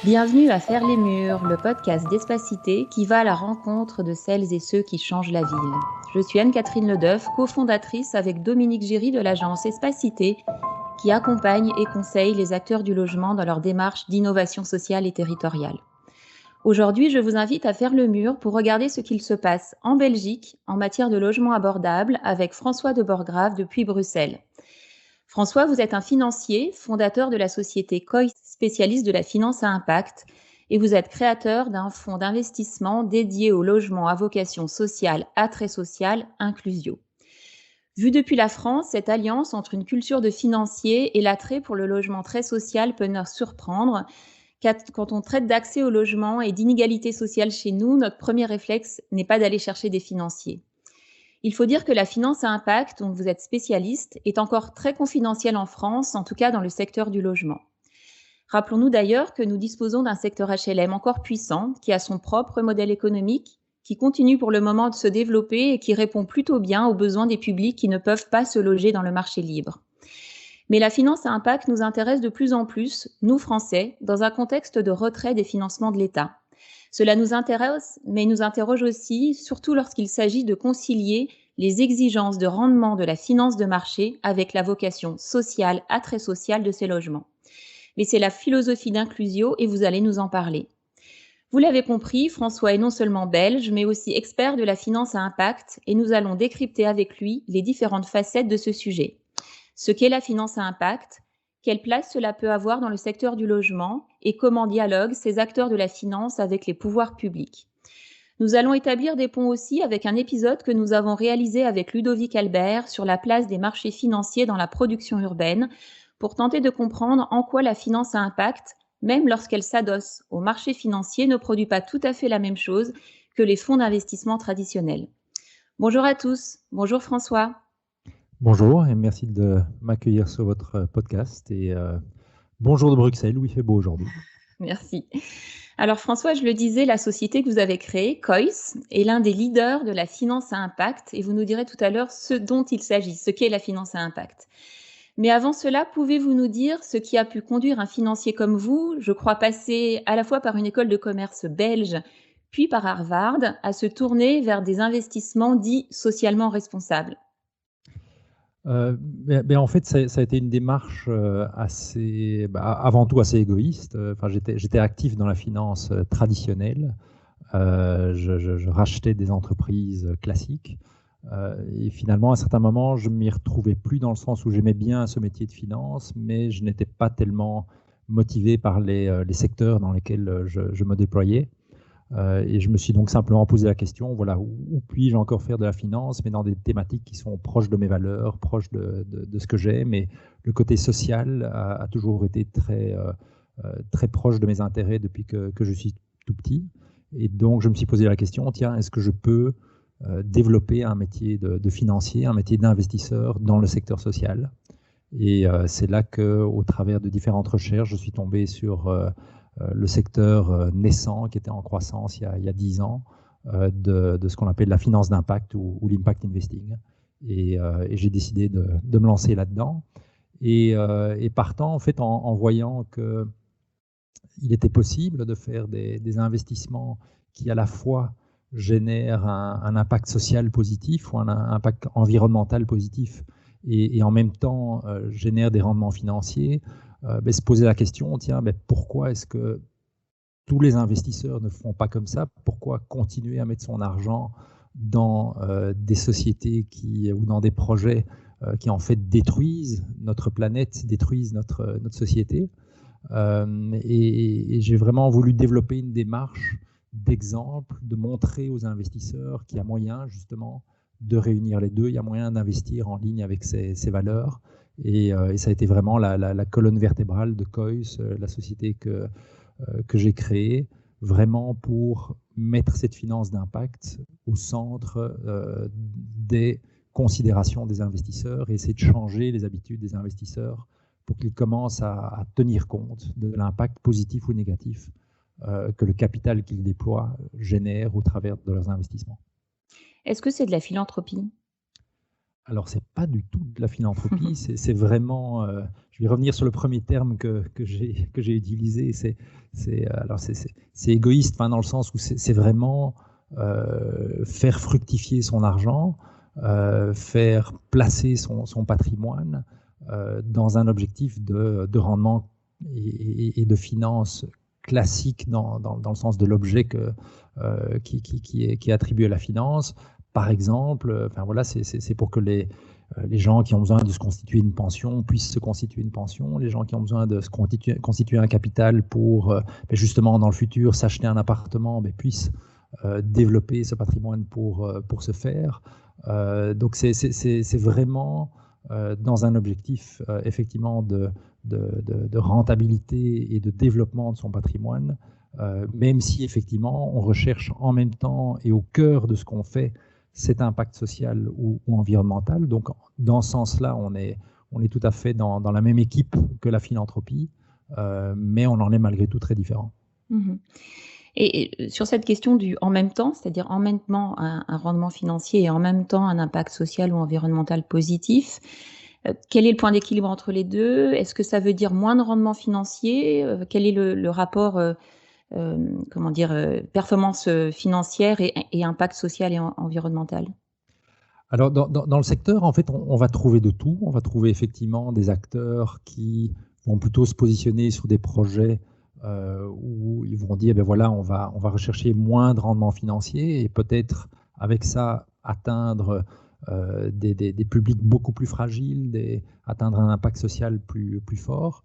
Bienvenue à Faire les Murs, le podcast d'Espacité qui va à la rencontre de celles et ceux qui changent la ville. Je suis Anne-Catherine Ledeuf, cofondatrice avec Dominique Giry de l'agence Espacité qui accompagne et conseille les acteurs du logement dans leur démarche d'innovation sociale et territoriale. Aujourd'hui, je vous invite à faire le mur pour regarder ce qu'il se passe en Belgique en matière de logement abordable avec François de Borgrave depuis Bruxelles. François, vous êtes un financier, fondateur de la société COI, spécialiste de la finance à impact, et vous êtes créateur d'un fonds d'investissement dédié au logement à vocation sociale, attrait social, Inclusio. Vu depuis la France, cette alliance entre une culture de financier et l'attrait pour le logement très social peut nous surprendre. Quand on traite d'accès au logement et d'inégalité sociale chez nous, notre premier réflexe n'est pas d'aller chercher des financiers. Il faut dire que la finance à impact, dont vous êtes spécialiste, est encore très confidentielle en France, en tout cas dans le secteur du logement. Rappelons-nous d'ailleurs que nous disposons d'un secteur HLM encore puissant, qui a son propre modèle économique, qui continue pour le moment de se développer et qui répond plutôt bien aux besoins des publics qui ne peuvent pas se loger dans le marché libre. Mais la finance à impact nous intéresse de plus en plus, nous Français, dans un contexte de retrait des financements de l'État. Cela nous intéresse, mais nous interroge aussi, surtout lorsqu'il s'agit de concilier les exigences de rendement de la finance de marché avec la vocation sociale, attrait social de ces logements. Mais c'est la philosophie d'Inclusio et vous allez nous en parler. Vous l'avez compris, François est non seulement belge, mais aussi expert de la finance à impact et nous allons décrypter avec lui les différentes facettes de ce sujet. Ce qu'est la finance à impact, quelle place cela peut avoir dans le secteur du logement et comment dialoguent ces acteurs de la finance avec les pouvoirs publics. Nous allons établir des ponts aussi avec un épisode que nous avons réalisé avec Ludovic Albert sur la place des marchés financiers dans la production urbaine pour tenter de comprendre en quoi la finance à impact, même lorsqu'elle s'adosse au marché financier, ne produit pas tout à fait la même chose que les fonds d'investissement traditionnels. Bonjour à tous, bonjour François. Bonjour et merci de m'accueillir sur votre podcast et bonjour de Bruxelles où il fait beau aujourd'hui. Merci. Alors François, je le disais, la société que vous avez créée, COIS, est l'un des leaders de la finance à impact et vous nous direz tout à l'heure ce dont il s'agit, ce qu'est la finance à impact. Mais avant cela, pouvez-vous nous dire ce qui a pu conduire un financier comme vous, je crois passer à la fois par une école de commerce belge, puis par Harvard, à se tourner vers des investissements dits socialement responsables? En fait, ça a été une démarche assez, avant tout assez égoïste. Enfin, j'étais actif dans la finance traditionnelle. Je rachetais des entreprises classiques. Et finalement, à un certain moment, je ne m'y retrouvais plus dans le sens où j'aimais bien ce métier de finance, mais je n'étais pas tellement motivé par les secteurs dans lesquels je me déployais. Et je me suis donc simplement posé la question, voilà, où puis-je encore faire de la finance, mais dans des thématiques qui sont proches de mes valeurs, proches de ce que j'aime. Mais le côté social a toujours été très proche de mes intérêts depuis que je suis tout petit. Et donc, je me suis posé la question, tiens, est-ce que je peux développer un métier de financier, un métier d'investisseur dans le secteur social? Et c'est là qu'au travers de différentes recherches, je suis tombé sur le secteur naissant qui était en croissance il y a 10 ans de ce qu'on appelle la finance d'impact ou l'impact investing. Et j'ai décidé de me lancer là-dedans. Et partant, en fait, en voyant qu'il était possible de faire des investissements qui à la fois génèrent un impact social positif ou un impact environnemental positif et en même temps génèrent des rendements financiers, se poser la question, tiens, pourquoi est-ce que tous les investisseurs ne font pas comme ça? Pourquoi continuer à mettre son argent dans des sociétés ou dans des projets qui en fait détruisent notre planète, détruisent notre société? Et j'ai vraiment voulu développer une démarche d'exemple, de montrer aux investisseurs qu'il y a moyen justement de réunir les deux, il y a moyen d'investir en ligne avec ces valeurs. Et ça a été vraiment la colonne vertébrale de COIS, la société que j'ai créée, vraiment pour mettre cette finance d'impact au centre des considérations des investisseurs et essayer de changer les habitudes des investisseurs pour qu'ils commencent à tenir compte de l'impact positif ou négatif que le capital qu'ils déploient génère au travers de leurs investissements. Est-ce que c'est de la philanthropie? Alors, c'est pas du tout de la philanthropie, c'est vraiment, je vais revenir sur le premier terme que j'ai utilisé, c'est égoïste, enfin, dans le sens où c'est vraiment faire fructifier son argent, faire placer son patrimoine dans un objectif de rendement et de finance classique dans le sens de l'objet qui est attribué à la finance. Par exemple, enfin voilà, c'est pour que les gens qui ont besoin de se constituer une pension puissent se constituer une pension, les gens qui ont besoin de se constituer un capital pour justement dans le futur s'acheter un appartement puissent développer ce patrimoine pour ce faire. Donc c'est vraiment dans un objectif effectivement de rentabilité et de développement de son patrimoine, même si effectivement on recherche en même temps et au cœur de ce qu'on fait cet impact social ou environnemental. Donc dans ce sens-là, on est tout à fait dans la même équipe que la philanthropie, mais on en est malgré tout très différents. Mmh. Et sur cette question du en même temps, c'est-à-dire en même temps un rendement financier et en même temps un impact social ou environnemental positif, quel est le point d'équilibre entre les deux? Est-ce que ça veut dire moins de rendement financier? Quel est le rapport, comment dire, performance financière et impact social et environnemental? Alors dans le secteur, en fait, on va trouver de tout. On va trouver effectivement des acteurs qui vont plutôt se positionner sur des projets où ils vont dire, ben voilà, on va rechercher moins de rendement financier et peut-être avec ça atteindre des publics beaucoup plus fragiles, atteindre un impact social plus fort.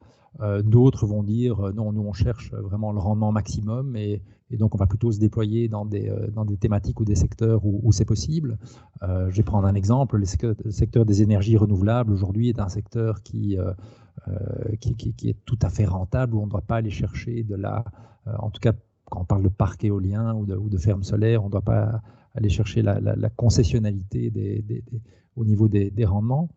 D'autres vont dire, non, nous on cherche vraiment le rendement maximum et donc on va plutôt se déployer dans des thématiques ou des secteurs où c'est possible. Je vais prendre un exemple, le secteur des énergies renouvelables aujourd'hui est un secteur qui est tout à fait rentable, où on ne doit pas aller chercher en tout cas quand on parle de parc éolien ou de fermes solaires, on ne doit pas aller chercher la concessionnalité au niveau des rendements.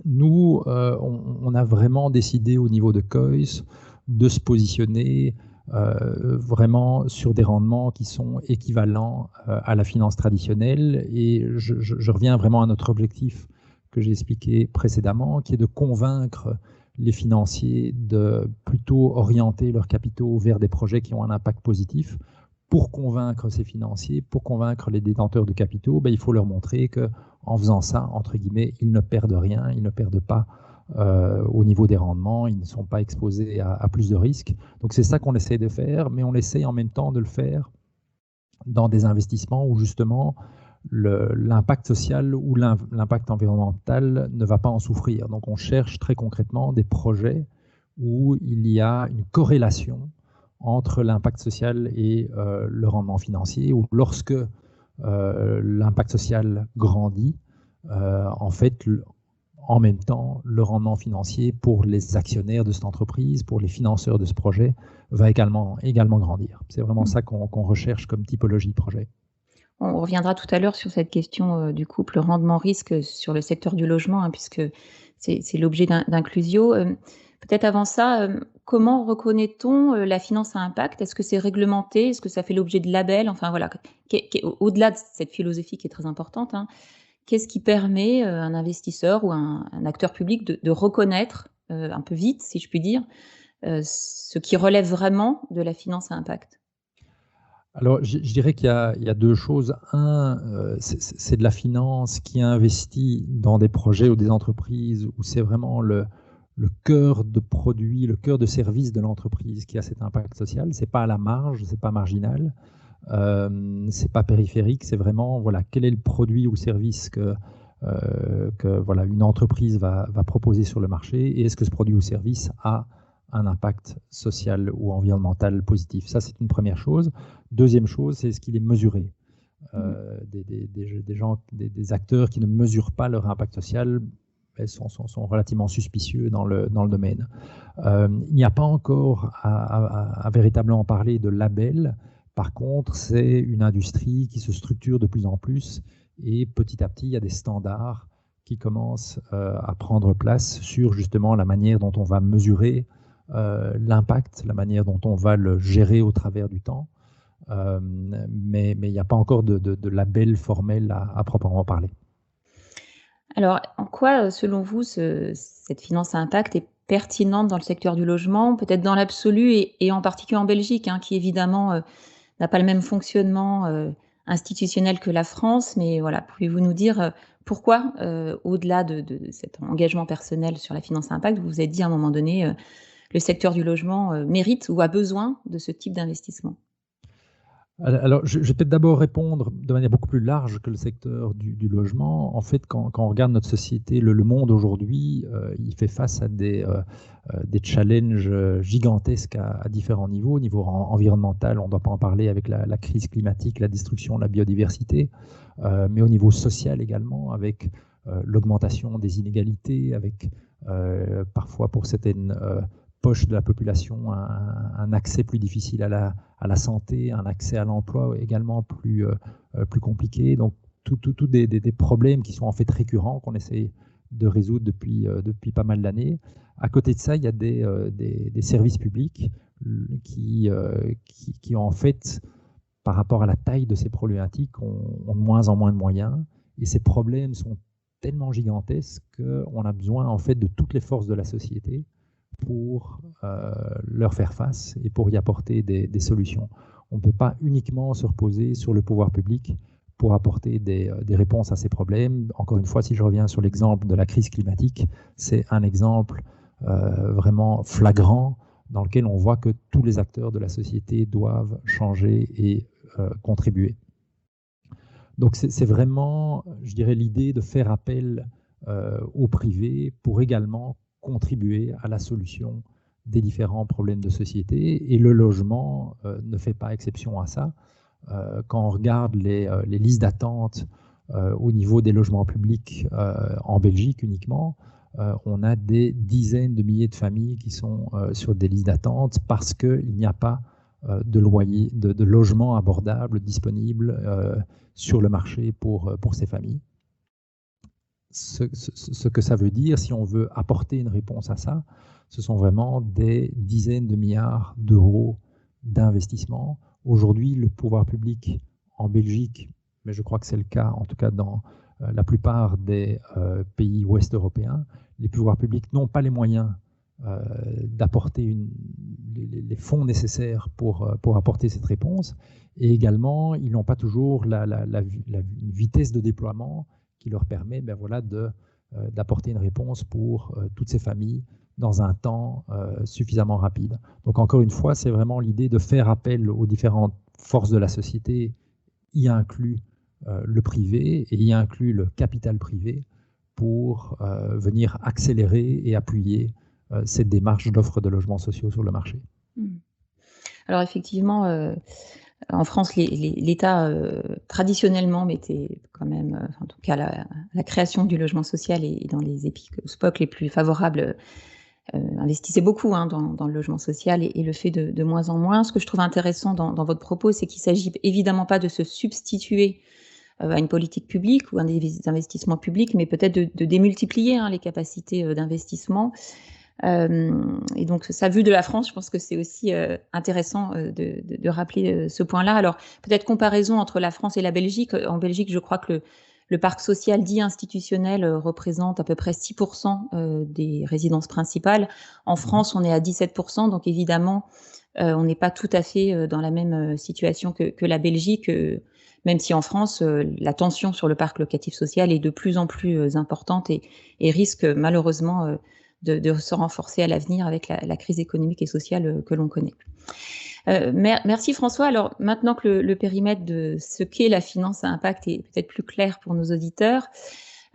Nous, on a vraiment décidé au niveau de Kois de se positionner vraiment sur des rendements qui sont équivalents à la finance traditionnelle. Et je reviens vraiment à notre objectif que j'ai expliqué précédemment, qui est de convaincre les financiers de plutôt orienter leurs capitaux vers des projets qui ont un impact positif. Pour convaincre ces financiers, pour convaincre les détenteurs de capitaux, il faut leur montrer qu'en faisant ça, entre guillemets, ils ne perdent rien, ils ne perdent pas au niveau des rendements, ils ne sont pas exposés à plus de risques. Donc c'est ça qu'on essaie de faire, mais on essaie en même temps de le faire dans des investissements où justement l'impact social ou l'impact environnemental ne va pas en souffrir. Donc on cherche très concrètement des projets où il y a une corrélation entre l'impact social et le rendement financier, où lorsque l'impact social grandit, en fait, en même temps, le rendement financier pour les actionnaires de cette entreprise, pour les financeurs de ce projet, va également grandir. C'est vraiment ça qu'on recherche comme typologie de projet. On reviendra tout à l'heure sur cette question du couple rendement-risque sur le secteur du logement, hein, puisque c'est l'objet d'Inclusio. Peut-être avant ça, comment reconnaît-on la finance à impact? Est-ce que c'est réglementé? Est-ce que ça fait l'objet de labels? Enfin voilà, au-delà de cette philosophie qui est très importante, hein, qu'est-ce qui permet à un investisseur ou un acteur public de reconnaître un peu vite, si je puis dire, ce qui relève vraiment de la finance à impact? Alors, je dirais qu'il y a deux choses. Un, c'est de la finance qui investit dans des projets ou des entreprises où c'est vraiment le cœur de produit, le cœur de service de l'entreprise qui a cet impact social. C'est pas à la marge, c'est pas marginal, c'est pas périphérique. C'est vraiment voilà quel est le produit ou service que voilà une entreprise va proposer sur le marché et est-ce que ce produit ou service a un impact social ou environnemental positif. Ça, c'est une première chose. Deuxième chose, c'est ce qu'il est mesuré. Des acteurs qui ne mesurent pas leur impact social sont relativement suspicieux dans le domaine. Il n'y a pas encore à véritablement parler de label. Par contre, c'est une industrie qui se structure de plus en plus et petit à petit, il y a des standards qui commencent à prendre place sur justement la manière dont on va mesurer l'impact, la manière dont on va le gérer au travers du temps. Mais il n'y a pas encore de label formel à proprement parler. Alors, en quoi, selon vous, cette finance à impact est pertinente dans le secteur du logement? Peut-être dans l'absolu et en particulier en Belgique, hein, qui évidemment, n'a pas le même fonctionnement, institutionnel que la France. Mais voilà, pouvez-vous nous dire, pourquoi, au-delà de cet engagement personnel sur la finance à impact, vous vous êtes dit à un moment donné, le secteur du logement, mérite ou a besoin de ce type d'investissement? Alors, je vais peut-être d'abord répondre de manière beaucoup plus large que le secteur du logement. En fait, quand on regarde notre société, le monde aujourd'hui, il fait face à des challenges gigantesques à différents niveaux. Au niveau environnemental, on ne doit pas en parler avec la crise climatique, la destruction de la biodiversité, mais au niveau social également, avec l'augmentation des inégalités, avec parfois pour certaines poches de la population un accès plus difficile à la santé, un accès à l'emploi également plus compliqué. Donc, tous des problèmes qui sont en fait récurrents, qu'on essaie de résoudre depuis pas mal d'années. À côté de ça, il y a des services publics qui en fait, par rapport à la taille de ces problématiques, ont de moins en moins de moyens. Et ces problèmes sont tellement gigantesques qu'on a besoin en fait de toutes les forces de la société pour leur faire face et pour y apporter des solutions. On ne peut pas uniquement se reposer sur le pouvoir public pour apporter des réponses à ces problèmes. Encore une fois, si je reviens sur l'exemple de la crise climatique, c'est un exemple vraiment flagrant dans lequel on voit que tous les acteurs de la société doivent changer et contribuer. Donc c'est vraiment, je dirais, l'idée de faire appel au privé pour également contribuer à la solution des différents problèmes de société. Et le logement ne fait pas exception à ça. Quand on regarde les listes d'attente au niveau des logements publics en Belgique uniquement, on a des dizaines de milliers de familles qui sont sur des listes d'attente parce qu'il n'y a pas de loyer, de logements abordables disponibles sur le marché pour ces familles. Ce que ça veut dire, si on veut apporter une réponse à ça, ce sont vraiment des dizaines de milliards d'euros d'investissement. Aujourd'hui, le pouvoir public en Belgique, mais je crois que c'est le cas en tout cas dans la plupart des pays ouest européens, les pouvoirs publics n'ont pas les moyens d'apporter les fonds nécessaires pour apporter cette réponse. Et également, ils n'ont pas toujours la vitesse de déploiement qui leur permet d'apporter une réponse pour toutes ces familles dans un temps suffisamment rapide. Donc encore une fois, c'est vraiment l'idée de faire appel aux différentes forces de la société, y inclut le privé et y inclut le capital privé pour venir accélérer et appuyer cette démarche d'offre de logements sociaux sur le marché. Alors effectivement, en France, l'État, traditionnellement mettait quand même, en tout cas la création du logement social et dans les époques les plus favorables, investissait beaucoup, hein, dans le logement social et le fait de moins en moins. Ce que je trouve intéressant dans votre propos, c'est qu'il ne s'agit évidemment pas de se substituer à une politique publique ou à des investissements publics, mais peut-être de démultiplier, hein, les capacités d'investissement. Et donc ça, vu de la France, je pense que c'est aussi intéressant de rappeler ce point-là. Alors peut-être comparaison entre la France et la Belgique. En Belgique, je crois que le parc social dit institutionnel représente à peu près 6% des résidences principales. En France, on est à 17%, donc évidemment, on n'est pas tout à fait dans la même situation que la Belgique, même si en France, la tension sur le parc locatif social est de plus en plus importante et risque malheureusement de se renforcer à l'avenir avec la crise économique et sociale que l'on connaît. Merci François. Alors maintenant que le périmètre de ce qu'est la finance à impact est peut-être plus clair pour nos auditeurs,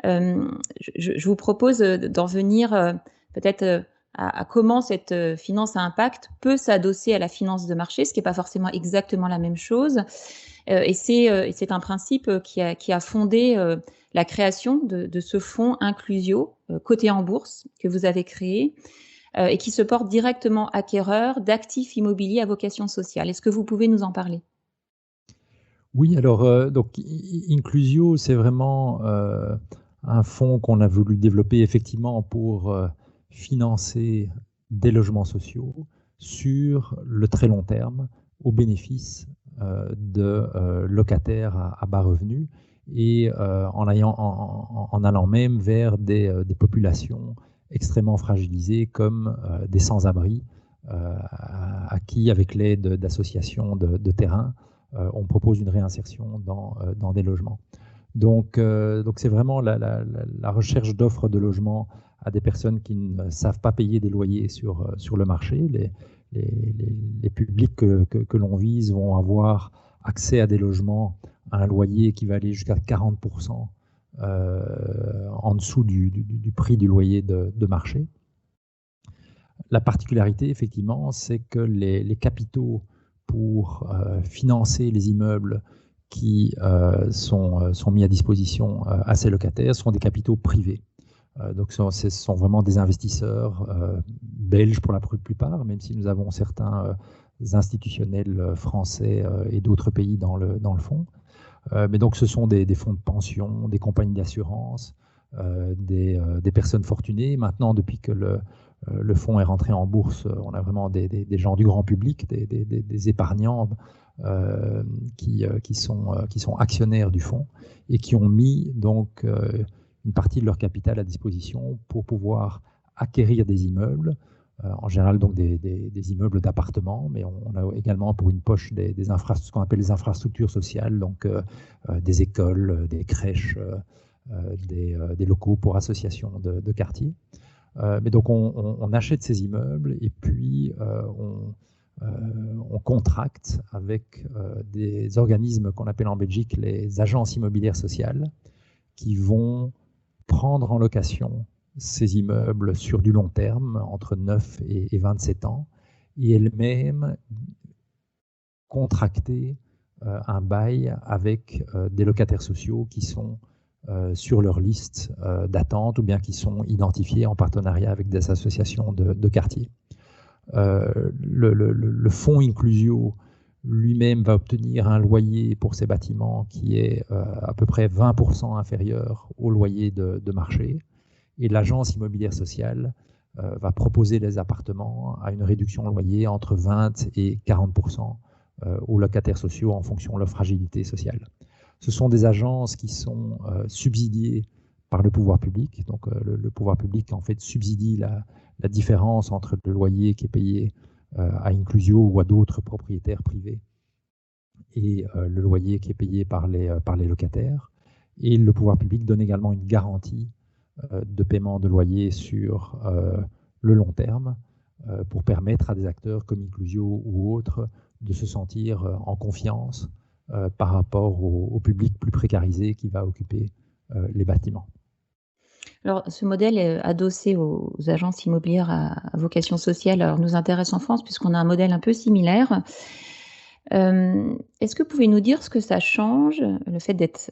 je vous propose d'en venir peut-être à comment cette finance à impact peut s'adosser à la finance de marché, ce qui n'est pas forcément exactement la même chose. Et c'est un principe qui a fondé la création de ce fonds Inclusio, coté en bourse, que vous avez créé, et qui se porte directement acquéreur d'actifs immobiliers à vocation sociale. Est-ce que vous pouvez nous en parler? Oui, alors donc Inclusio, c'est vraiment un fonds qu'on a voulu développer effectivement pour financer des logements sociaux sur le très long terme au bénéfice de locataires à bas revenus. et en allant même vers des populations extrêmement fragilisées comme des sans-abri, à qui, avec l'aide d'associations de terrain, on propose une réinsertion dans des logements. Donc c'est vraiment la recherche d'offres de logement à des personnes qui ne savent pas payer des loyers sur le marché. Les publics que l'on vise vont avoir accès à des logements à un loyer qui va aller jusqu'à 40% en dessous du prix du loyer de marché. La particularité, effectivement, c'est que les capitaux pour financer les immeubles qui sont mis à disposition à ces locataires sont des capitaux privés. Donc ce sont vraiment des investisseurs belges pour la plupart, même si nous avons certains institutionnels français et d'autres pays dans le fond. Mais donc ce sont des fonds de pension, des compagnies d'assurance, des personnes fortunées. Maintenant, depuis que le fonds est rentré en bourse, on a vraiment des gens du grand public, des épargnants qui sont actionnaires du fonds et qui ont mis donc une partie de leur capital à disposition pour pouvoir acquérir des immeubles, en général donc des immeubles d'appartements, mais on a également pour une poche ce qu'on appelle les infrastructures sociales, donc des écoles, des crèches, des locaux pour associations de quartier. Mais donc on achète ces immeubles et puis on contracte avec des organismes qu'on appelle en Belgique les agences immobilières sociales qui vont prendre en location ces immeubles sur du long terme, entre 9 et 27 ans, et elles-mêmes contracter un bail avec des locataires sociaux qui sont sur leur liste d'attente ou bien qui sont identifiés en partenariat avec des associations de quartier. Le fonds Inclusio lui-même va obtenir un loyer pour ces bâtiments qui est à peu près 20% inférieur au loyer de marché. Et l'agence immobilière sociale va proposer les appartements à une réduction de loyer entre 20 et 40% aux locataires sociaux en fonction de leur fragilité sociale. Ce sont des agences qui sont subsidiées par le pouvoir public. Donc le pouvoir public en fait subsidie la différence entre le loyer qui est payé à Inclusio ou à d'autres propriétaires privés et le loyer qui est payé par les locataires. Et le pouvoir public donne également une garantie de paiement de loyer sur le long terme pour permettre à des acteurs comme Inclusio ou autres de se sentir en confiance par rapport au public plus précarisé qui va occuper les bâtiments. Alors, ce modèle adossé aux agences immobilières à vocation sociale nous intéresse en France puisqu'on a un modèle un peu similaire. Est-ce que vous pouvez nous dire ce que ça change, le fait d'être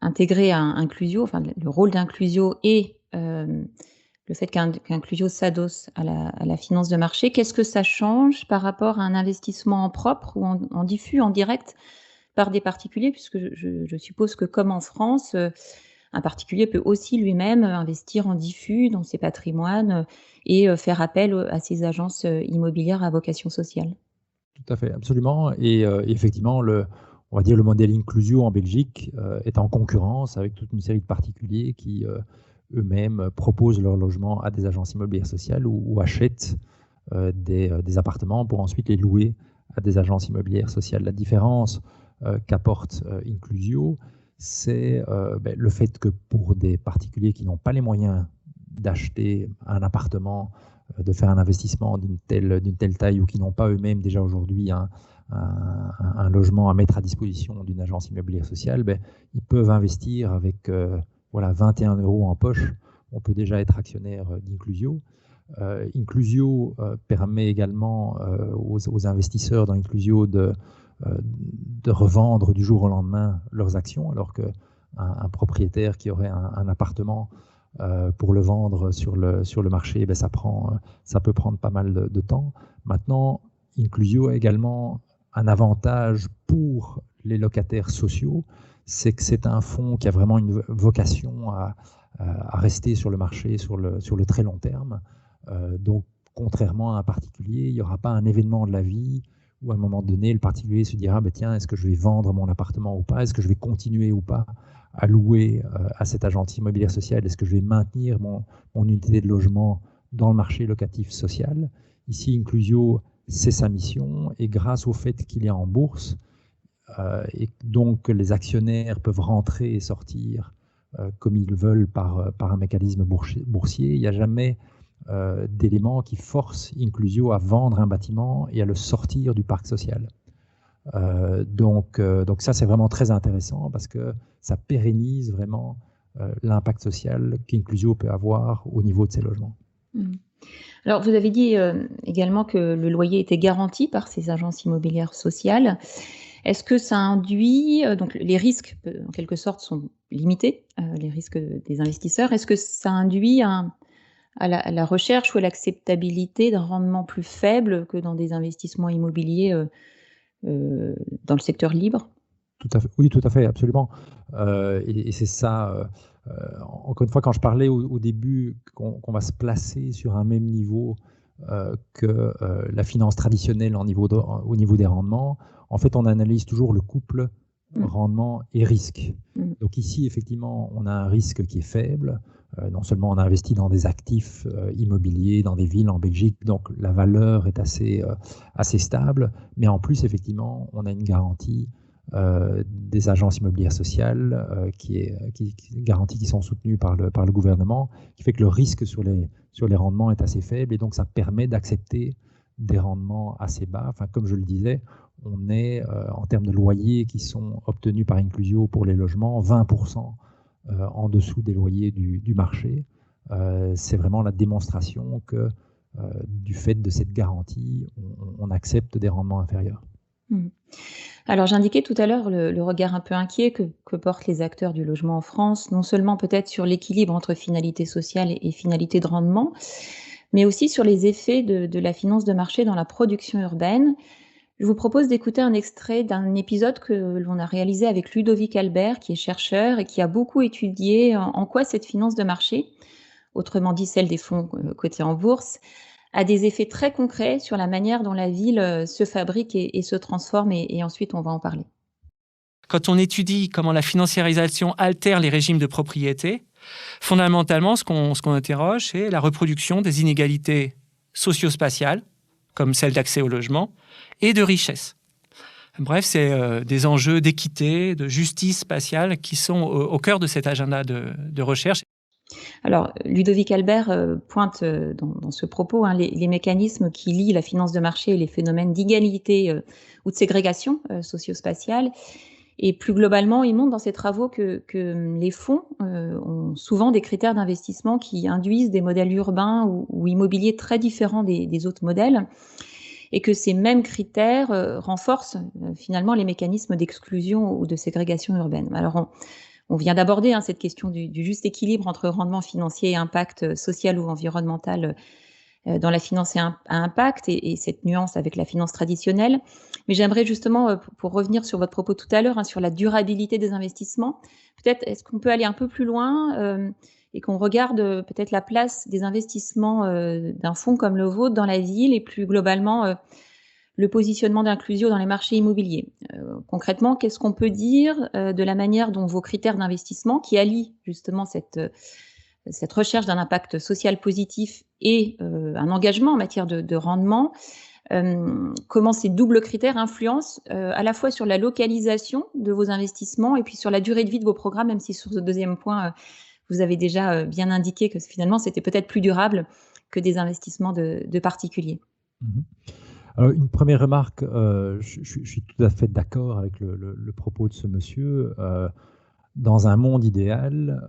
intégré à Inclusio, enfin le rôle d'Inclusio et le fait qu'Inclusio s'adosse à la finance de marché, qu'est-ce que ça change par rapport à un investissement en propre ou en diffus, en direct, par des particuliers, puisque je suppose que comme en France, un particulier peut aussi lui-même investir en diffus dans ses patrimoines et faire appel à ces agences immobilières à vocation sociale. Tout à fait, absolument. Et effectivement, on va dire le modèle Inclusio en Belgique est en concurrence avec toute une série de particuliers qui eux-mêmes proposent leur logement à des agences immobilières sociales ou achètent des appartements pour ensuite les louer à des agences immobilières sociales. La différence qu'apporte Inclusio, c'est le fait que pour des particuliers qui n'ont pas les moyens d'acheter un appartement, de faire un investissement d'une telle taille ou qui n'ont pas eux-mêmes déjà aujourd'hui un logement à mettre à disposition d'une agence immobilière sociale, ils peuvent investir avec 21 € en poche. On peut déjà être actionnaire d'Inclusio. Inclusio permet également aux investisseurs dans Inclusio de revendre du jour au lendemain leurs actions, alors qu'un propriétaire qui aurait un appartement pour le vendre sur le marché, ça peut prendre pas mal de temps. Maintenant, Inclusio a également un avantage pour les locataires sociaux, c'est que c'est un fonds qui a vraiment une vocation à rester sur le marché sur le très long terme. Donc, contrairement à un particulier, il n'y aura pas un événement de la vie où à un moment donné, le particulier se dira, tiens, est-ce que je vais vendre mon appartement ou pas? Est-ce que je vais continuer ou pas à louer à cette agence immobilière sociale? Est-ce que je vais maintenir mon unité de logement dans le marché locatif social? Ici, Inclusio, c'est sa mission, et grâce au fait qu'il est en bourse, et donc les actionnaires peuvent rentrer et sortir comme ils veulent par un mécanisme boursier, il n'y a jamais d'éléments qui forcent Inclusio à vendre un bâtiment et à le sortir du parc social. Donc ça, c'est vraiment très intéressant parce que ça pérennise vraiment l'impact social qu'Inclusio peut avoir au niveau de ses logements. Alors, vous avez dit également que le loyer était garanti par ces agences immobilières sociales. Est-ce que ça induit, donc les risques en quelque sorte sont limités, les risques des investisseurs, est-ce que ça induit à la recherche ou à l'acceptabilité d'un rendement plus faible que dans des investissements immobiliers dans le secteur libre? Tout à fait, oui, tout à fait, absolument. Et c'est ça, encore une fois, quand je parlais au début qu'on va se placer sur un même niveau que la finance traditionnelle au niveau des rendements, en fait, on analyse toujours le couple rendement et risque. Donc ici, effectivement, on a un risque qui est faible. Non seulement on a investi dans des actifs immobiliers, dans des villes en Belgique, donc la valeur est assez stable, mais en plus, effectivement, on a une garantie des agences immobilières sociales, garanties qui sont soutenues par le gouvernement, qui fait que le risque sur les rendements est assez faible, et donc ça permet d'accepter des rendements assez bas. Enfin, comme je le disais, on est en termes de loyers qui sont obtenus par Inclusio pour les logements, 20% en dessous des loyers du marché. C'est vraiment la démonstration que du fait de cette garantie, on accepte des rendements inférieurs. Alors, j'indiquais tout à l'heure le regard un peu inquiet que portent les acteurs du logement en France, non seulement peut-être sur l'équilibre entre finalité sociale et finalité de rendement, mais aussi sur les effets de la finance de marché dans la production urbaine. Je vous propose d'écouter un extrait d'un épisode que l'on a réalisé avec Ludovic Albert, qui est chercheur et qui a beaucoup étudié en quoi cette finance de marché, autrement dit celle des fonds cotés en bourse, a des effets très concrets sur la manière dont la ville se fabrique et se transforme, et ensuite on va en parler. Quand on étudie comment la financiarisation altère les régimes de propriété, fondamentalement, ce qu'on interroge, c'est la reproduction des inégalités socio-spatiales, comme celle d'accès au logement, et de richesse. Bref, c'est des enjeux d'équité, de justice spatiale qui sont au cœur de cet agenda de recherche. Alors, Ludovic Albert pointe dans ce propos les mécanismes qui lient la finance de marché et les phénomènes d'égalité ou de ségrégation socio-spatiale. Et plus globalement, il montre dans ses travaux que les fonds ont souvent des critères d'investissement qui induisent des modèles urbains ou immobiliers très différents des autres modèles, et que ces mêmes critères renforcent finalement les mécanismes d'exclusion ou de ségrégation urbaine. Alors, on vient d'aborder cette question du juste équilibre entre rendement financier et impact social ou environnemental dans la finance à impact, et cette nuance avec la finance traditionnelle. Mais j'aimerais justement, pour revenir sur votre propos tout à l'heure, sur la durabilité des investissements, peut-être est-ce qu'on peut aller un peu plus loin et qu'on regarde peut-être la place des investissements d'un fonds comme le vôtre dans la ville, et plus globalement le positionnement d'Inclusio dans les marchés immobiliers. Concrètement, qu'est-ce qu'on peut dire de la manière dont vos critères d'investissement, qui allient justement cette recherche d'un impact social positif et un engagement en matière de rendement, comment ces doubles critères influencent à la fois sur la localisation de vos investissements et puis sur la durée de vie de vos programmes, même si sur ce deuxième point, vous avez déjà bien indiqué que finalement, c'était peut-être plus durable que des investissements de particuliers. Alors, une première remarque, je suis tout à fait d'accord avec le propos de ce monsieur. Dans un monde idéal,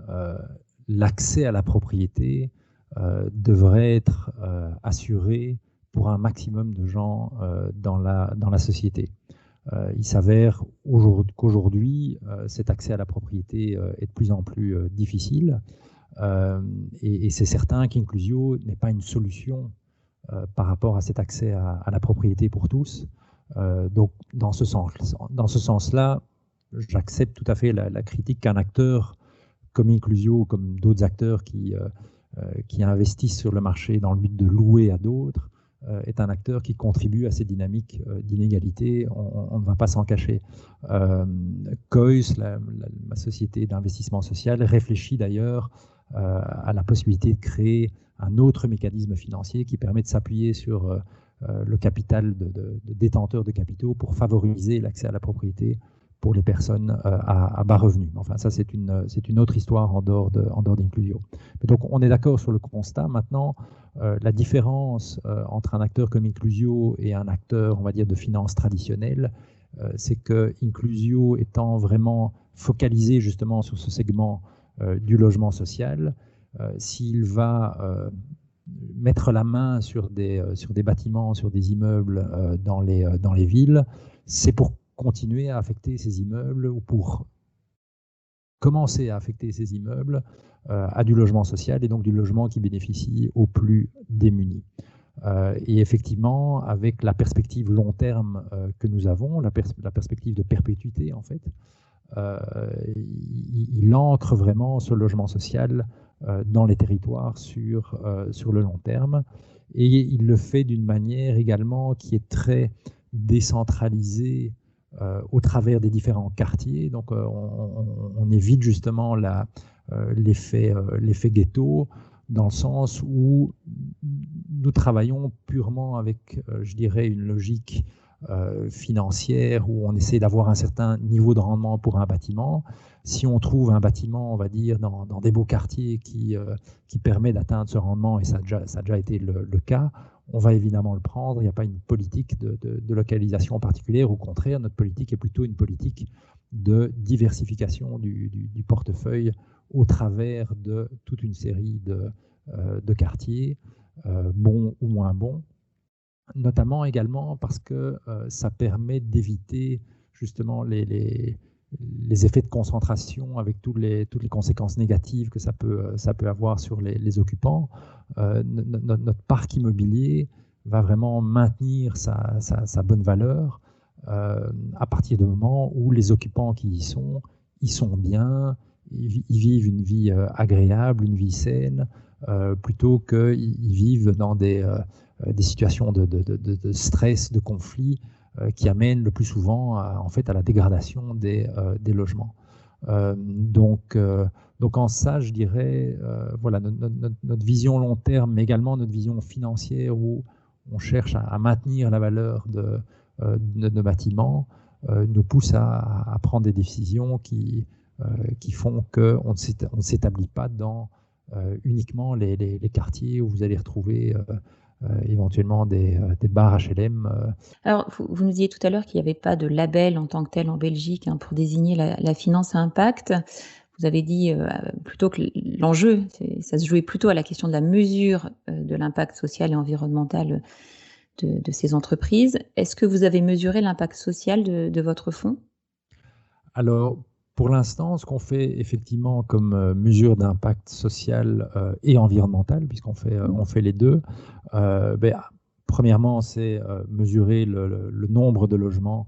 l'accès à la propriété devrait être assuré pour un maximum de gens dans la société. Il s'avère qu'aujourd'hui, cet accès à la propriété est de plus en plus difficile, et c'est certain qu'Inclusio n'est pas une solution par rapport à cet accès à la propriété pour tous. Donc, dans ce sens-là, j'accepte tout à fait la critique qu'un acteur comme Inclusio ou comme d'autres acteurs qui investissent sur le marché dans le but de louer à d'autres est un acteur qui contribue à ces dynamiques d'inégalité, on ne va pas s'en cacher. COIS, ma société d'investissement social, réfléchit d'ailleurs à la possibilité de créer un autre mécanisme financier qui permet de s'appuyer sur le capital de détenteurs de capitaux pour favoriser l'accès à la propriété pour les personnes à bas revenus. Enfin, ça, c'est une autre histoire en dehors d'Inclusio. Donc, on est d'accord sur le constat. Maintenant, la différence entre un acteur comme Inclusio et un acteur, on va dire, de finance traditionnelle, c'est que Inclusio étant vraiment focalisé justement sur ce segment du logement social, s'il va mettre la main sur des bâtiments, sur des immeubles dans les villes, c'est pour continuer à affecter ces immeubles ou pour commencer à affecter ces immeubles à du logement social et donc du logement qui bénéficie aux plus démunis. Et effectivement, avec la perspective long terme que nous avons, la perspective de perpétuité en fait, il ancre vraiment ce logement social dans les territoires sur le long terme. Et il le fait d'une manière également qui est très décentralisée au travers des différents quartiers. Donc on évite justement l'effet ghetto, dans le sens où nous travaillons purement avec, je dirais, une logique financière où on essaie d'avoir un certain niveau de rendement pour un bâtiment. Si on trouve un bâtiment, on va dire, dans des beaux quartiers qui permet d'atteindre ce rendement, et ça a déjà été le cas, on va évidemment le prendre. Il n'y a pas une politique de localisation particulière. Au contraire, notre politique est plutôt une politique de diversification du portefeuille au travers de toute une série de quartiers, bons ou moins bons, notamment également parce que ça permet d'éviter justement les effets de concentration avec toutes les conséquences négatives que ça peut avoir sur les occupants. Notre parc immobilier va vraiment maintenir sa bonne valeur à partir du moment où les occupants qui y sont bien, ils vivent une vie agréable, une vie saine, plutôt qu'ils vivent dans des situations de stress, de conflit, qui amènent le plus souvent à la dégradation des logements. Donc en ça, je dirais, voilà, notre vision long terme, mais également notre vision financière où on cherche à maintenir la valeur de nos bâtiments, nous pousse à prendre des décisions qui font qu'on ne s'établit pas dans uniquement les quartiers où vous allez retrouver éventuellement des bars HLM. Alors, vous nous disiez tout à l'heure qu'il n'y avait pas de label en tant que tel en Belgique pour désigner la finance à impact. Vous avez dit plutôt que l'enjeu, ça se jouait plutôt à la question de la mesure de l'impact social et environnemental de ces entreprises. Est-ce que vous avez mesuré l'impact social de votre fonds? Alors, pour l'instant, ce qu'on fait effectivement comme mesure d'impact social et environnemental, puisqu'on fait les deux, premièrement, c'est mesurer le nombre de logements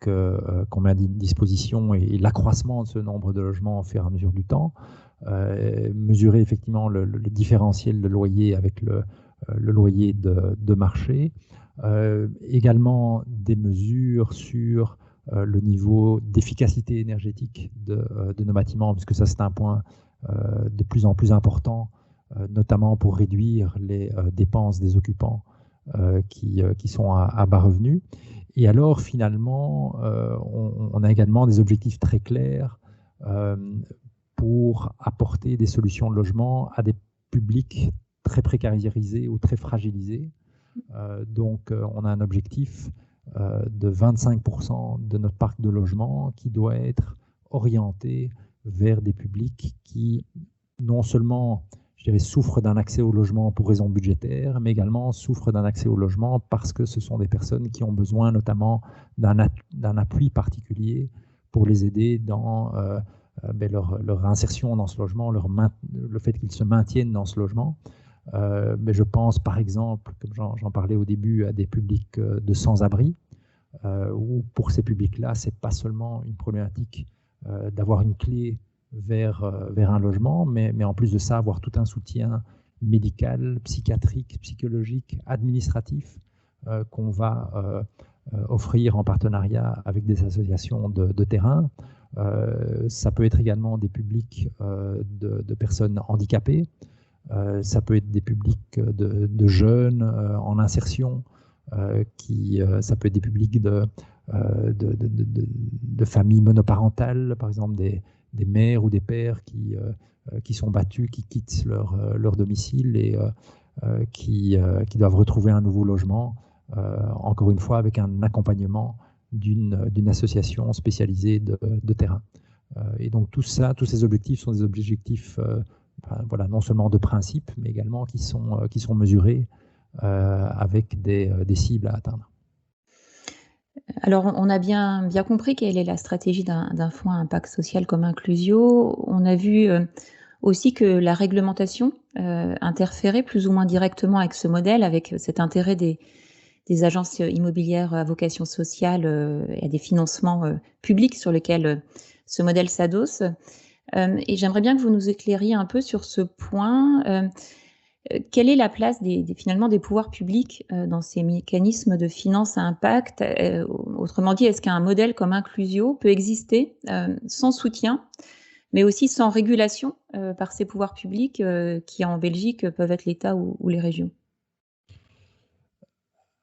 qu'on met à disposition et l'accroissement de ce nombre de logements au fur et à mesure du temps. Mesurer effectivement le différentiel de loyer avec le loyer de marché. Également des mesures sur le niveau d'efficacité énergétique de nos bâtiments, puisque ça c'est un point de plus en plus important, notamment pour réduire les dépenses des occupants qui sont à bas revenus. Et alors finalement, on a également des objectifs très clairs pour apporter des solutions de logement à des publics très précarisés ou très fragilisés. Donc on a un objectif de 25% de notre parc de logement qui doit être orienté vers des publics qui non seulement, je dirais, souffrent d'un accès au logement pour raisons budgétaires, mais également souffrent d'un accès au logement parce que ce sont des personnes qui ont besoin notamment d'un appui particulier pour les aider dans leur insertion dans ce logement, le fait qu'ils se maintiennent dans ce logement. Mais je pense par exemple, comme j'en parlais au début, à des publics de sans-abri, où pour ces publics-là, ce n'est pas seulement une problématique d'avoir une clé vers un logement, mais en plus de ça, avoir tout un soutien médical, psychiatrique, psychologique, administratif qu'on va offrir en partenariat avec des associations de terrain. Ça peut être également des publics de personnes handicapées. Ça peut être des publics de jeunes en insertion. Ça peut être des publics de familles monoparentales, par exemple des mères ou des pères qui sont battus, qui quittent leur domicile et qui doivent retrouver un nouveau logement, encore une fois avec un accompagnement d'une association spécialisée de terrain. Et donc tous ces objectifs sont des objectifs voilà, non seulement de principe, mais également qui sont mesurés avec des cibles à atteindre. Alors, on a bien compris quelle est la stratégie d'un fonds à impact social comme Inclusio. On a vu aussi que la réglementation interférait plus ou moins directement avec ce modèle, avec cet intérêt des agences immobilières à vocation sociale et à des financements publics sur lesquels ce modèle s'adosse. Et j'aimerais bien que vous nous éclairiez un peu sur ce point. Quelle est la place finalement des pouvoirs publics dans ces mécanismes de finance à impact? Autrement dit, est-ce qu'un modèle comme Inclusio peut exister sans soutien, mais aussi sans régulation par ces pouvoirs publics qui, en Belgique, peuvent être l'État ou les régions?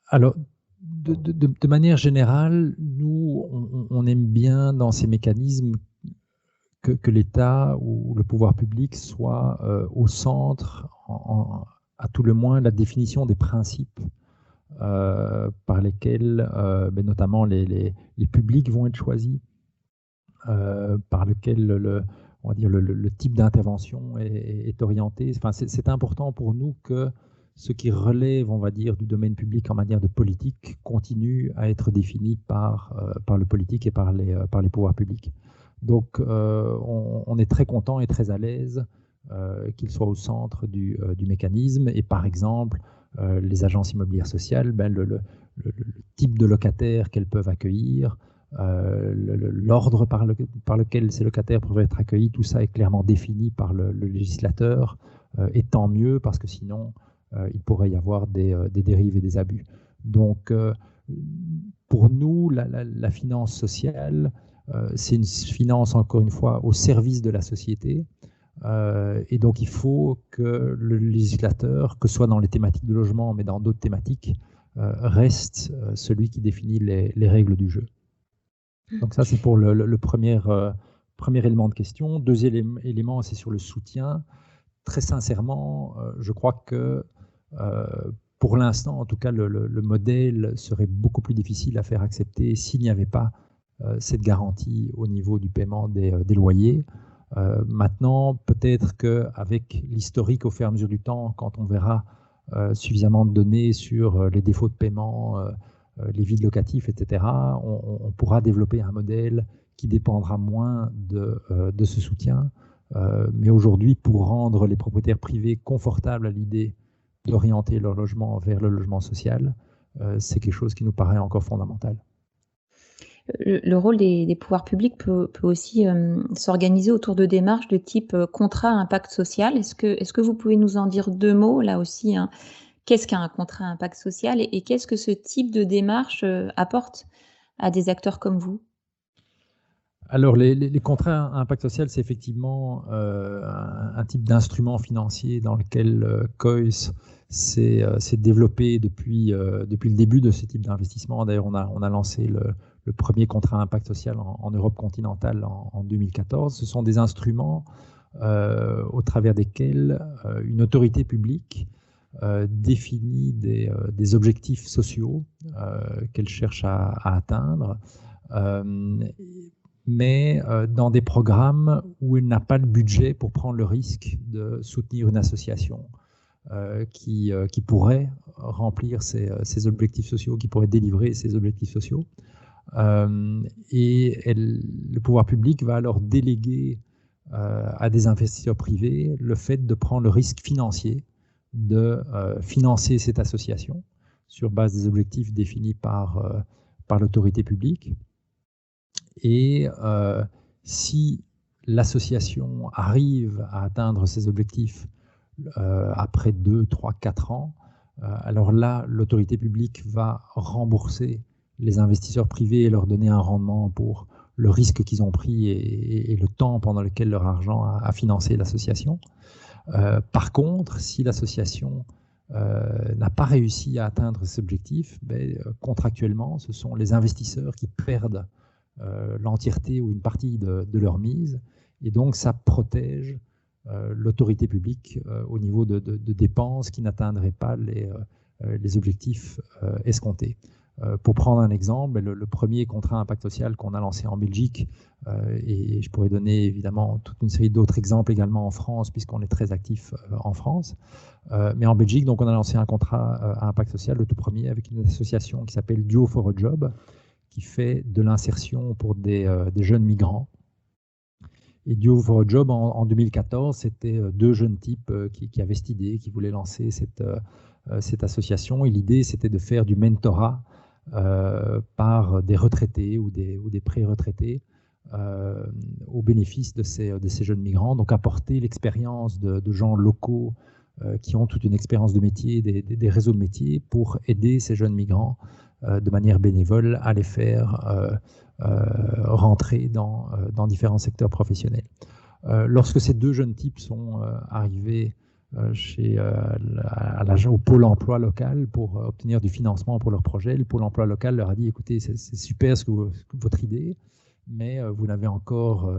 Alors, de manière générale, nous, on aime bien dans ces mécanismes que l'État ou le pouvoir public soit au centre, à tout le moins, la définition des principes par lesquels notamment les publics vont être choisis, par lequel on va dire le type d'intervention est orienté. Enfin, c'est important pour nous que ce qui relève, on va dire, du domaine public en matière de politique continue à être défini par le politique et par les pouvoirs publics. Donc, on est très content et très à l'aise qu'il soit au centre du mécanisme. Et par exemple, les agences immobilières sociales, le type de locataires qu'elles peuvent accueillir, l'ordre par lequel ces locataires peuvent être accueillis, tout ça est clairement défini par le législateur, et tant mieux, parce que sinon, il pourrait y avoir des dérives et des abus. Donc, pour nous, la finance sociale, c'est une finance, encore une fois, au service de la société. Et donc, il faut que le législateur, que ce soit dans les thématiques de logement, mais dans d'autres thématiques, reste celui qui définit les règles du jeu. Donc ça, c'est pour le premier élément de question. Deuxième élément, c'est sur le soutien. Très sincèrement, je crois que pour l'instant, en tout cas, le modèle serait beaucoup plus difficile à faire accepter s'il n'y avait pas cette garantie au niveau du paiement des loyers. Maintenant, peut-être qu'avec l'historique au fur et à mesure du temps, quand on verra suffisamment de données sur les défauts de paiement, les vides locatifs, etc., on pourra développer un modèle qui dépendra moins de ce soutien. Mais aujourd'hui, pour rendre les propriétaires privés confortables à l'idée d'orienter leur logement vers le logement social, c'est quelque chose qui nous paraît encore fondamental. Le rôle des pouvoirs publics peut aussi s'organiser autour de démarches de type contrat à impact social. Est-ce que vous pouvez nous en dire deux mots là aussi, hein? Qu'est-ce qu'un contrat à impact social et qu'est-ce que ce type de démarche apporte à des acteurs comme vous? Alors, les contrats à impact social, c'est effectivement un type d'instrument financier dans lequel COIS s'est développé depuis le début de ce type d'investissement. D'ailleurs, on a lancé le premier contrat à impact social en Europe continentale en 2014. Ce sont des instruments au travers desquels une autorité publique définit des objectifs sociaux qu'elle cherche à atteindre, mais dans des programmes où elle n'a pas le budget pour prendre le risque de soutenir une association qui pourrait remplir ces objectifs sociaux, qui pourrait délivrer ces objectifs sociaux. Et le pouvoir public va alors déléguer à des investisseurs privés le fait de prendre le risque financier de financer cette association sur base des objectifs définis par l'autorité publique. Et si l'association arrive à atteindre ses objectifs, après 2, 3, 4 ans. Alors là, l'autorité publique va rembourser les investisseurs privés et leur donner un rendement pour le risque qu'ils ont pris et le temps pendant lequel leur argent a financé l'association. Par contre, si l'association n'a pas réussi à atteindre ses objectifs, contractuellement, ce sont les investisseurs qui perdent l'entièreté ou une partie de leur mise, et donc ça protège l'autorité publique au niveau de dépenses qui n'atteindraient pas les objectifs escomptés. Pour prendre un exemple, le premier contrat impact social qu'on a lancé en Belgique, et je pourrais donner évidemment toute une série d'autres exemples également en France, puisqu'on est très actif en France. Mais en Belgique, donc, on a lancé un contrat à impact social, le tout premier, avec une association qui s'appelle Duo for a Job, qui fait de l'insertion pour des jeunes migrants. Et Duo for a Job, en 2014, c'était 2 jeunes types qui avaient cette idée, qui voulaient lancer cette association. Et l'idée, c'était de faire du mentorat par des retraités ou des pré-retraités au bénéfice de ces jeunes migrants. Donc apporter l'expérience de gens locaux qui ont toute une expérience de métier, des réseaux de métiers, pour aider ces jeunes migrants de manière bénévole à les faire rentrer dans différents secteurs professionnels. Lorsque ces 2 jeunes types sont arrivés au pôle emploi local pour obtenir du financement pour leur projet, le pôle emploi local leur a dit: écoutez, c'est super votre idée, mais vous l'avez encore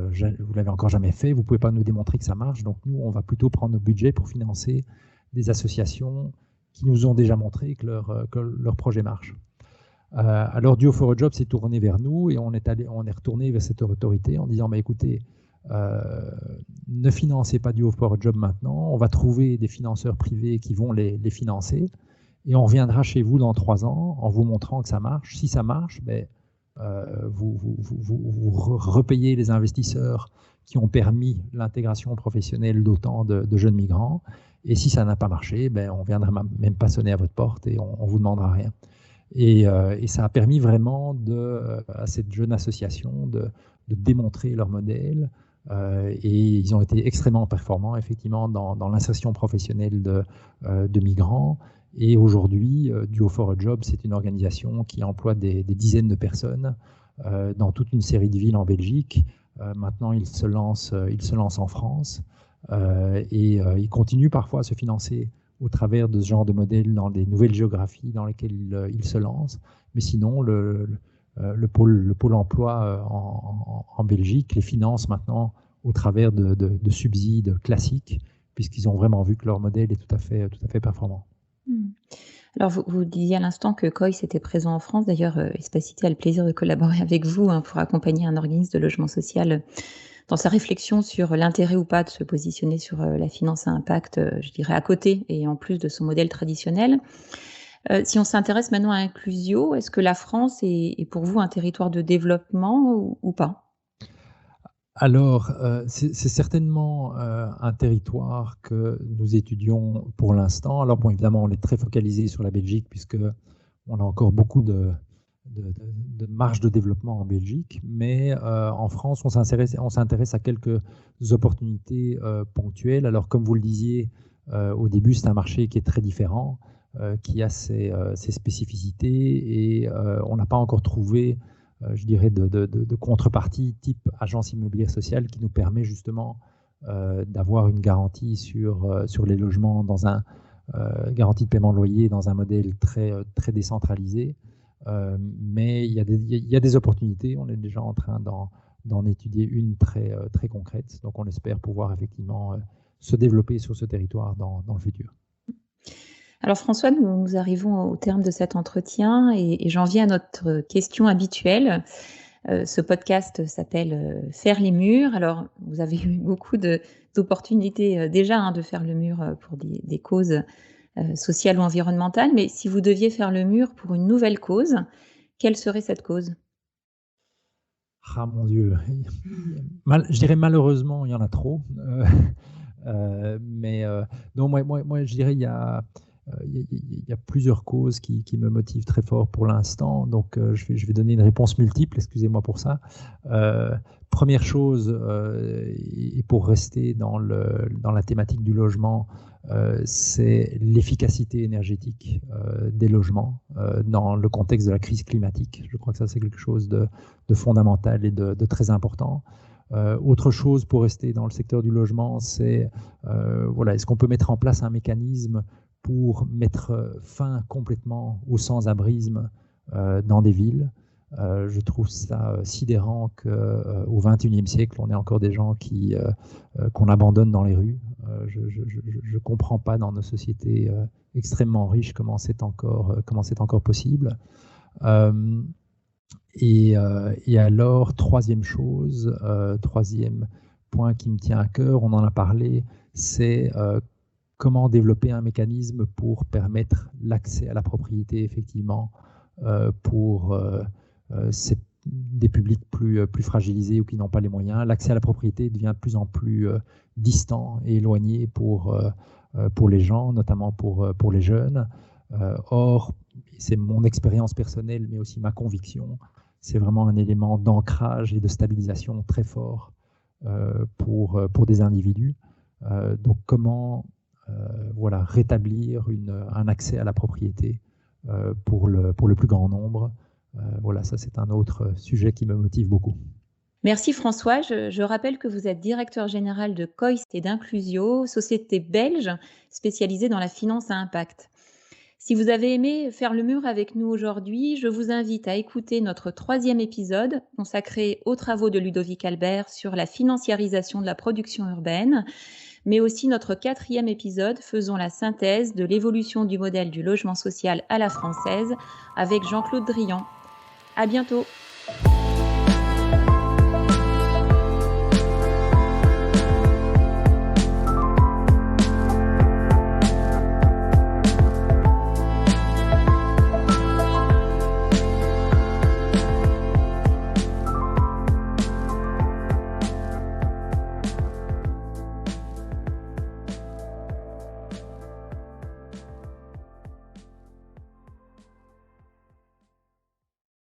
jamais fait, vous ne pouvez pas nous démontrer que ça marche, donc nous, on va plutôt prendre nos budgets pour financer des associations qui nous ont déjà montré que leur projet marche. Alors Duo for a Job s'est tourné vers nous et on est retourné vers cette autorité en disant: écoutez, ne financez pas Duo for a Job maintenant, on va trouver des financeurs privés qui vont les financer et on reviendra chez vous dans 3 ans en vous montrant que ça marche. Si ça marche, vous repayez les investisseurs qui ont permis l'intégration professionnelle d'autant de jeunes migrants, et si ça n'a pas marché, on ne viendra même pas sonner à votre porte et on ne vous demandera rien. Et ça a permis vraiment à cette jeune association de démontrer leur modèle, et ils ont été extrêmement performants effectivement dans l'insertion professionnelle de migrants. Et aujourd'hui, Duo for a Job, c'est une organisation qui emploie des dizaines de personnes dans toute une série de villes en Belgique. Maintenant, il se lance en France, et il continue parfois à se financer au travers de ce genre de modèle dans des nouvelles géographies dans lesquelles il se lance. Mais sinon, le pôle emploi en Belgique les finance maintenant au travers de subsides classiques, puisqu'ils ont vraiment vu que leur modèle est tout à fait performant. Alors, vous disiez à l'instant que COIS était présent en France. D'ailleurs, Espacité a le plaisir de collaborer avec vous pour accompagner un organisme de logement social dans sa réflexion sur l'intérêt ou pas de se positionner sur la finance à impact, je dirais, à côté et en plus de son modèle traditionnel. Si on s'intéresse maintenant à Inclusio, est-ce que la France est pour vous un territoire de développement ou pas ? Alors, c'est certainement un territoire que nous étudions pour l'instant. Alors, bon, évidemment, on est très focalisé sur la Belgique, puisqu'on a encore beaucoup de marge de développement en Belgique, mais en France, on s'intéresse à quelques opportunités ponctuelles. Alors, comme vous le disiez, au début, c'est un marché qui est très différent, qui a ses spécificités, et on n'a pas encore trouvé, je dirais, de contrepartie type agence immobilière sociale qui nous permet justement d'avoir une garantie sur les logements dans un garantie de paiement de loyer dans un modèle très décentralisé. Mais il y a des opportunités. On est déjà en train d'en étudier une très concrète. Donc on espère pouvoir effectivement se développer sur ce territoire dans le futur. Alors François, nous arrivons au terme de cet entretien et j'en viens à notre question habituelle. Ce podcast s'appelle « Faire les murs ». Alors, vous avez eu beaucoup d'opportunités déjà de faire le mur pour des causes sociales ou environnementales, mais si vous deviez faire le mur pour une nouvelle cause, quelle serait cette cause ? Ah mon Dieu, je dirais malheureusement, il y en a trop. Non, moi, je dirais il y a plusieurs causes qui me motivent très fort pour l'instant, donc je vais donner une réponse multiple, excusez-moi pour ça. Première chose, et pour rester dans la thématique du logement, c'est l'efficacité énergétique des logements dans le contexte de la crise climatique. Je crois que ça, c'est quelque chose de fondamental et de très important. Autre chose, pour rester dans le secteur du logement, c'est est-ce qu'on peut mettre en place un mécanisme pour mettre fin complètement au sans-abrisme dans des villes. Je trouve ça sidérant qu'au XXIe siècle, on ait encore des gens qu'on abandonne dans les rues. Je ne comprends pas dans nos sociétés extrêmement riches comment c'est encore possible. Et alors, troisième point qui me tient à cœur, on en a parlé, c'est comment développer un mécanisme pour permettre l'accès à la propriété, effectivement, pour des publics plus fragilisés ou qui n'ont pas les moyens. L'accès à la propriété devient de plus en plus distant et éloigné pour les gens, notamment pour les jeunes. Or, c'est mon expérience personnelle, mais aussi ma conviction, c'est vraiment un élément d'ancrage et de stabilisation très fort pour des individus. Donc, comment rétablir un accès à la propriété pour le plus grand nombre. Ça c'est un autre sujet qui me motive beaucoup. Merci François. Je rappelle que vous êtes directeur général de Coist et d'Inclusio, société belge spécialisée dans la finance à impact. Si vous avez aimé faire le mur avec nous aujourd'hui, je vous invite à écouter notre 3e épisode consacré aux travaux de Ludovic Albert sur la financiarisation de la production urbaine, mais aussi notre 4e épisode faisant la synthèse de l'évolution du modèle du logement social à la française avec Jean-Claude Drian. À bientôt.